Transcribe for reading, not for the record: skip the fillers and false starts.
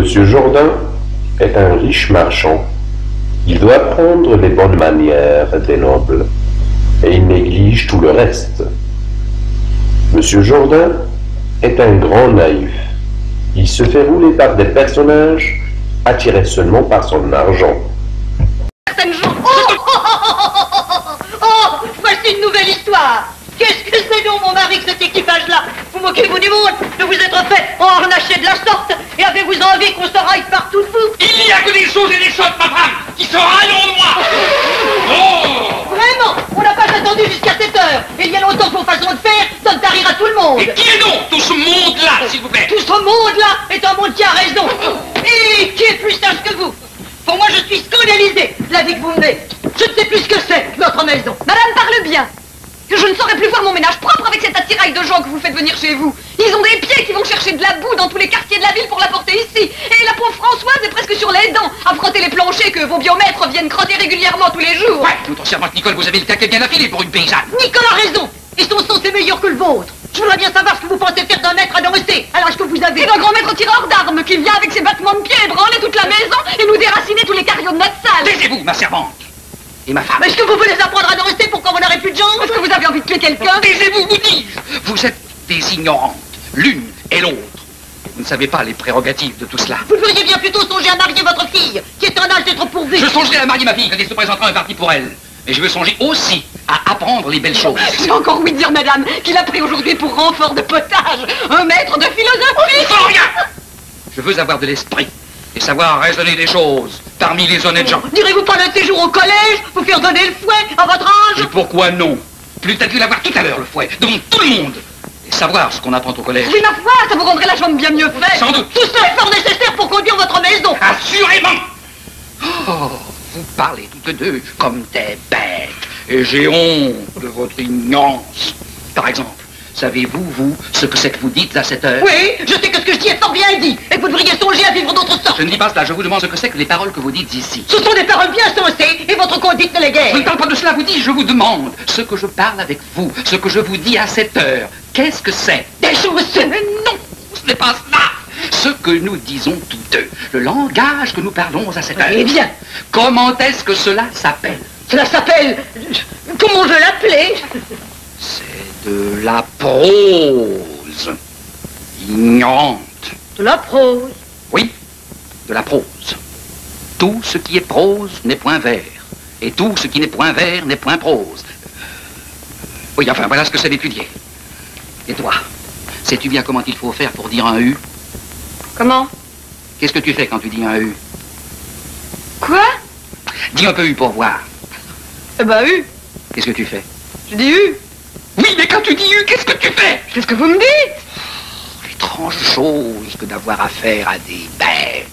Monsieur Jourdain est un riche marchand. Il doit apprendre les bonnes manières des nobles, et il néglige tout le reste. Monsieur Jourdain est un grand naïf. Il se fait rouler par des personnages attirés seulement par son argent. Certaines gens... Oh, voici une nouvelle histoire. Qu'est-ce que c'est donc, mon mari, que cet équipage-là? Vous moquez-vous du monde de vous être fait harnacher de la sorte? Et avez-vous envie qu'on se raille partout de vous? Il n'y a que des choses et des choses, ma femme, qui se raillent de moi. Oh! Vraiment, on n'a pas attendu jusqu'à cette heure. Et il y a longtemps que vos façons de faire donnent à rire à tout le monde. Et qui est donc tout ce monde-là, s'il vous plaît? Tout ce monde-là est un monde qui a raison. Et qui est plus sage que vous? Pour moi, je suis scandalisé de la vie que vous menez. Je ne sais plus ce que c'est, notre maison. Madame parle bien. Je ne saurais plus voir mon ménage propre avec cet attirail de gens que vous faites venir chez vous. Ils ont des pieds qui vont chercher de la boue dans tous les quartiers de la ville pour l'apporter ici. Et la pauvre Françoise est presque sur les dents à frotter les planchers que vos biomètres viennent crotter régulièrement tous les jours. Ouais, notre servante Nicole, vous avez le taquet bien affilé pour une paysanne. Nicole a raison. Et son sens est meilleur que le vôtre. Je voudrais bien savoir ce que vous pensez faire d'un maître à danser à l'âge que vous avez. Et d'un grand maître tireur d'armes qui vient avec ses battements de pied ébranler toute la maison et nous déraciner tous les carrios de notre salle. Taisez-vous, ma servante. Et ma femme. Est-ce que vous voulez apprendre à danser pour quand vous n'aurez plus de jambes? Est-ce que vous avez envie de tuer quelqu'un? Taisez-vous, vous dis-je. Vous êtes des ignorantes, l'une et l'autre. Vous ne savez pas les prérogatives de tout cela. Vous devriez bien plutôt songer à marier votre fille, qui est en âge d'être pourvue. Je songerai à marier ma fille quand il se présentera un parti pour elle. Mais je veux songer aussi à apprendre les belles choses. J'ai encore ouï dire, madame, qu'il a pris aujourd'hui pour renfort de potage un maître de philosophie. Sans rien. Je veux avoir de l'esprit et savoir raisonner des choses parmi les honnêtes gens. Direz-vous pas le séjour au collège, vous faire donner le fouet à votre âge? Et pourquoi non? Plus t'as dû l'avoir tout à l'heure, le fouet, devant tout le monde. Et savoir ce qu'on apprend au collège. Oui, ma foi, ça vous rendrait la jambe bien mieux faite. Sans doute. Tout cela est fort nécessaire pour conduire votre maison. Assurément. Oh, vous parlez toutes deux comme des bêtes. Et j'ai honte de votre ignorance. Par exemple, savez-vous, vous, ce que c'est que vous dites à cette heure? Oui, je sais que ce que je dis est fort bien dit, et que vous devriez songer à vivre d'autre sorte. Je ne dis pas cela, je vous demande ce que c'est que les paroles que vous dites ici. Ce sont des paroles bien sensées, et votre conduite ne l'est guère. Je ne parle pas de cela, vous dis, je vous demande ce que je parle avec vous, ce que je vous dis à cette heure. Qu'est-ce que c'est? Des choses. Mais non, ce n'est pas cela. Ce que nous disons tous deux, le langage que nous parlons à cette heure. Eh bien. Comment est-ce que cela s'appelle? Cela s'appelle... Comment on veut l'appeler? C'est de la prose. Ignorante. De la prose. Oui, de la prose. Tout ce qui est prose n'est point vers. Et tout ce qui n'est point vers n'est point prose. Oui, enfin, voilà ce que c'est d'étudier. Et toi, sais-tu bien comment il faut faire pour dire un U? Comment? Qu'est-ce que tu fais quand tu dis un U? Quoi? Dis un peu U pour voir. Eh ben, U. Qu'est-ce que tu fais? Je dis U. Oui, mais quand tu dis U, qu'est-ce que tu fais? Qu'est-ce que vous me dites? Étrange chose que d'avoir affaire à des bêtes.